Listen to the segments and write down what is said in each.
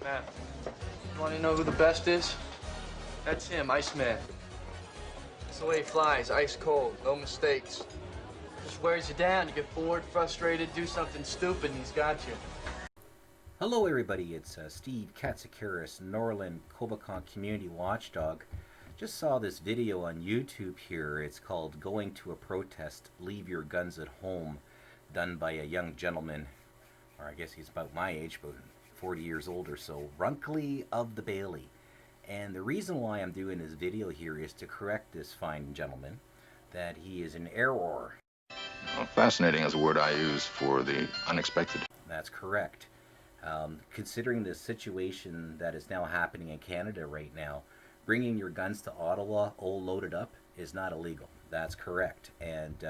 Man, you want to know who the best is? That's him, Iceman. That's the way he flies, ice cold, no mistakes. Just wears you down, you get bored, frustrated, do something stupid, and he's got you. Hello everybody, it's Steve Katsikaris, Norland, Coboconk Community Watchdog. Just saw this video on YouTube here. It's called Going to a Protest, Leave Your Guns at Home, done by a young gentleman, or I guess he's about my age, but 40 years old or so, Runkley of the Bailey. And the reason why I'm doing this video here is to correct this fine gentleman that he is in error. Well, fascinating is a word I use for the unexpected. That's correct. Considering the situation that is now happening in Canada right now, bringing your guns to Ottawa all loaded up is not illegal. That's correct. And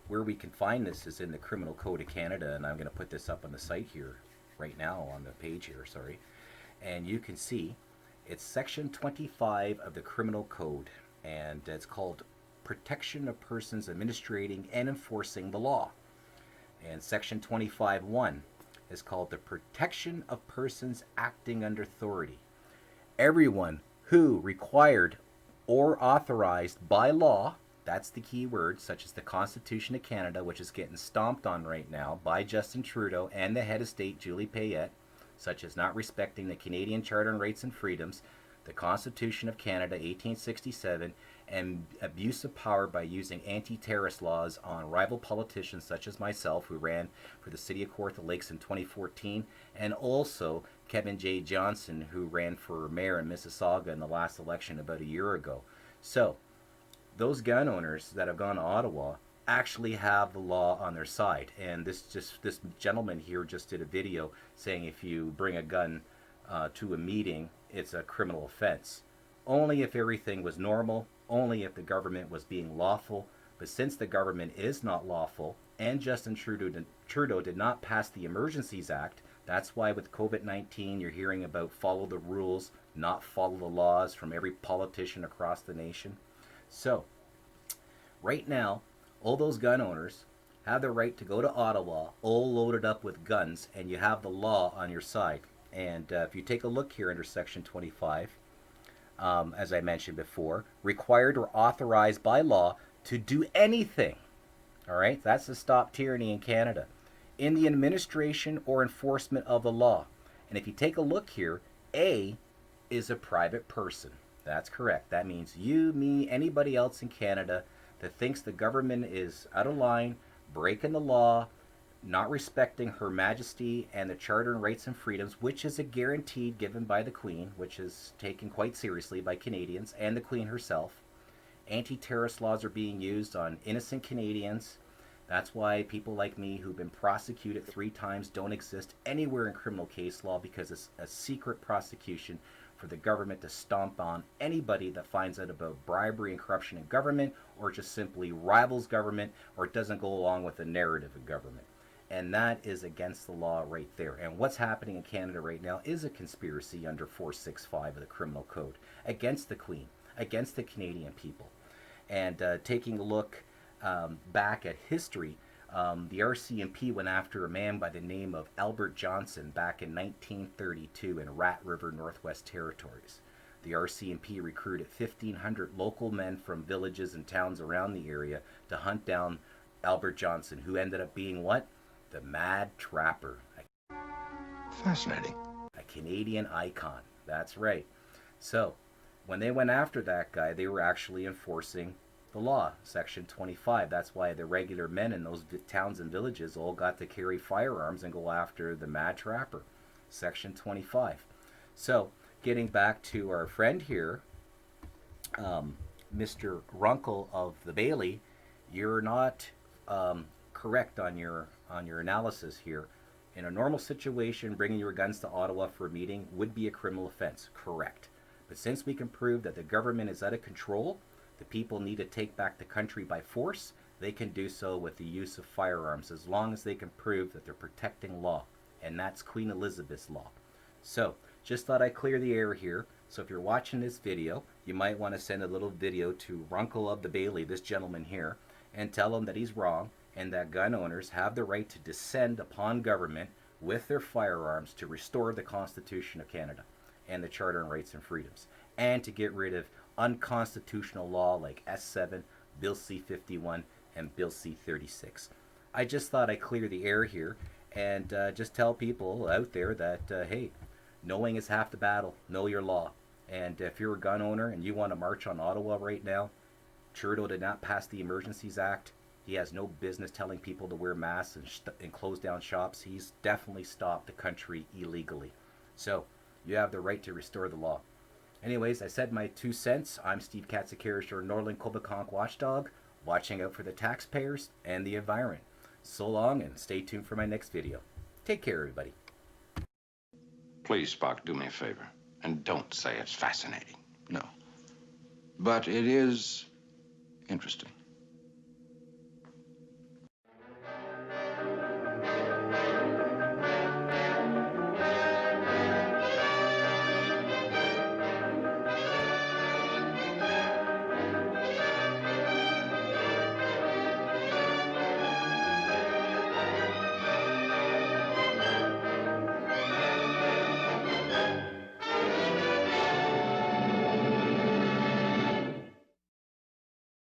where we can find this is in the Criminal Code of Canada, and I'm going to put this up on the site here right now, on the page here, sorry. And you can see it's section 25 of the Criminal Code, and it's called Protection of Persons Administrating and Enforcing the Law. And section 25(1) is called the Protection of Persons Acting Under Authority. Everyone who required or authorized by law, that's the key word, such as the Constitution of Canada, which is getting stomped on right now by Justin Trudeau and the head of state, Julie Payette, such as not respecting the Canadian Charter on Rights and Freedoms, the Constitution of Canada, 1867, and abuse of power by using anti-terrorist laws on rival politicians such as myself, who ran for the City of Kawartha Lakes in 2014, and also Kevin J. Johnson, who ran for mayor in Mississauga in the last election about a year ago. So, those gun owners that have gone to Ottawa actually have the law on their side. And this gentleman here just did a video saying if you bring a gun to a meeting, it's a criminal offense. Only if everything was normal, only if the government was being lawful. But since the government is not lawful, and Justin Trudeau did not pass the Emergencies Act, that's why with COVID-19 you're hearing about follow the rules, not follow the laws from every politician across the nation. So, right now, all those gun owners have the right to go to Ottawa, all loaded up with guns, and you have the law on your side. And if you take a look here under Section 25, as I mentioned before, required or authorized by law to do anything. All right, that's to stop tyranny in Canada, in the administration or enforcement of the law. And if you take a look here, A is a private person. That's correct. That means you, me, anybody else in Canada that thinks the government is out of line, breaking the law, not respecting Her Majesty and the Charter on Rights and Freedoms, which is a guarantee given by the Queen, which is taken quite seriously by Canadians and the Queen herself. Anti-terrorist laws are being used on innocent Canadians. That's why people like me who've been prosecuted 3 times don't exist anywhere in criminal case law, because it's a secret prosecution for the government to stomp on anybody that finds out about bribery and corruption in government, or just simply rivals government, or doesn't go along with the narrative of government. And that is against the law right there. And what's happening in Canada right now is a conspiracy under 465 of the Criminal Code against the Queen, against the Canadian people. And taking a look back at history, the RCMP went after a man by the name of Albert Johnson back in 1932 in Rat River, Northwest Territories. The RCMP recruited 1,500 local men from villages and towns around the area to hunt down Albert Johnson, who ended up being what? The Mad Trapper. Fascinating. A Canadian icon. That's right. So, when they went after that guy, they were actually enforcing the law, Section 25. That's why the regular men in those towns and villages all got to carry firearms and go after the Mad Trapper, Section 25. So, getting back to our friend here, Mr. Runkle of the Bailey, you're not correct on your analysis here. In a normal situation, bringing your guns to Ottawa for a meeting would be a criminal offense, correct. But since we can prove that the government is out of control, the people need to take back the country by force, they can do so with the use of firearms, as long as they can prove that they're protecting law. And that's Queen Elizabeth's law. So, just thought I'd clear the air here. So if you're watching this video, you might want to send a little video to Runkle of the Bailey, this gentleman here, and tell him that he's wrong, and that gun owners have the right to descend upon government with their firearms to restore the Constitution of Canada and the Charter on Rights and Freedoms, and to get rid of unconstitutional law like S7, Bill C-51, and Bill C-36. I just thought I'd clear the air here and just tell people out there that, hey, knowing is half the battle. Know your law. And if you're a gun owner and you want to march on Ottawa right now, Trudeau did not pass the Emergencies Act. He has no business telling people to wear masks and close down shops. He's definitely stopped the country illegally. So you have the right to restore the law. Anyways, I said my 2 cents. I'm Steve Katsikaris, your Norland Coboconk watchdog, watching out for the taxpayers and the environment. So long, and stay tuned for my next video. Take care, everybody. Please, Spock, do me a favor. And don't say it's fascinating. No. But it is interesting.